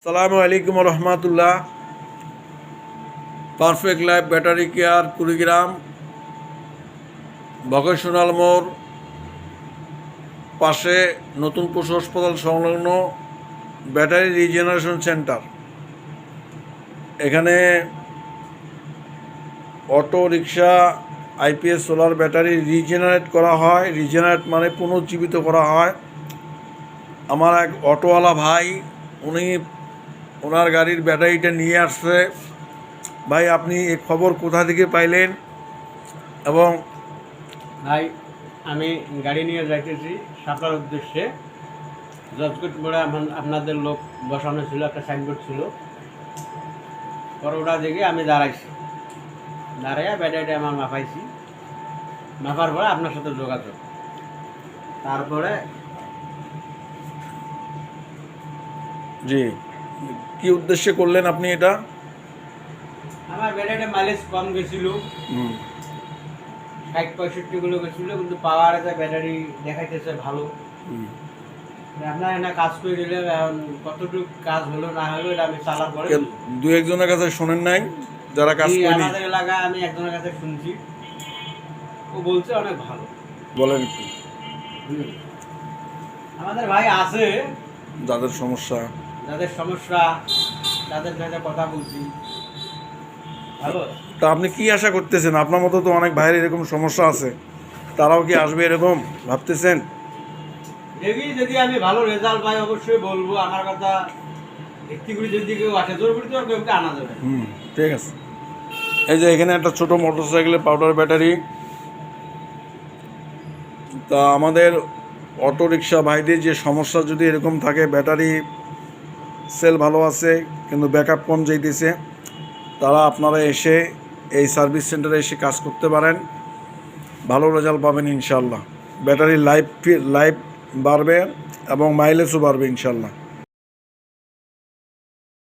আসসালামু আলাইকুম রহমতুল্লাহ। Perfect life battery care Kurigram vocational মোড় পাশে নতুন পশু হাসপাতাল সংলগ্ন ব্যাটারি রিজেনারেশন সেন্টার। এখানে auto rickshaw IPS solar battery regenerate করা হয়। রিজেনারেট মানে পুনর্জীবিত করা হয়। আমার এক অটোওয়ালা ভাই উনি ওনার গাড়ির ব্যাটারিটা নিয়ে আসছে। ভাই, আপনি এই খবর কোথা থেকে পাইলেন? এবং ভাই, আমি গাড়ি নিয়ে যাইতেছি সাপড়ার উদ্দেশ্যে। জজকোট মোড়ে আপনাদের লোক বসানো ছিল, একটা সাইনবোর্ড ছিল। পরে ওটা দেখে আমি দাঁড়াইছি, দাঁড়াইয়া ব্যাটারিটা আমার মাপাইছি। মাপার পরে আপনার সাথে যোগাযোগ। তারপরে জি, কি উদ্দেশ্যে করলেন আপনি এটা? আমার ব্যাটারিটা মাইলেজ কম গেছিল, 60-65 গেছিলো, কিন্তু পাওয়ার আছে ব্যাটারি দেখাইতেছে ভালো। আপনার এখানে কাজ করে দিলে এখন কতটুকু কাজ হলো না হলো এটা আমি চালার পরে দু একজনের কাছে শোনেন নাই যারা কাজ করেনি? আমাদের এলাকায় আমি একজনের কাছে শুনছি, ও বলছে অনেক ভালো। বলেন একটু। আমাদের ভাই আছে যাদের সমস্যা তাদের সাথে কথা বলছি, ভালো। তা আপনি কি আশা করতেছেন? আপনার মতো তো অনেক ভাইয়ের এরকম সমস্যা আছে, তারাও কি আসবে এরকম ভাবতেছেন? দেখি যদি আমি ভালো রেজাল্ট পাই অবশ্যই বলবো। আমার কথা একটি করে যদি কেউ আসে, জোর করে তো আর কেউকে আনা যাবে। ঠিক আছে। এই যে এখানে একটা ছোট মোটরসাইকেলের পাউডার ব্যাটারি। তা আমাদের অটো রিক্সা ভাইদের যে সমস্যা যদি এরকম থাকে, ব্যাটারি সেল ভালো আছে কিন্তু ব্যাকআপ কম যাইতেছে, তারা আপনারা এসে এই সার্ভিস সেন্টারে এসে কাজ করতে পারেন, ভালো রেজাল্ট পাবেন ইনশাল্লাহ। ব্যাটারির লাইফ বাড়বে এবং মাইলেজও বাড়বে ইনশাল্লাহ।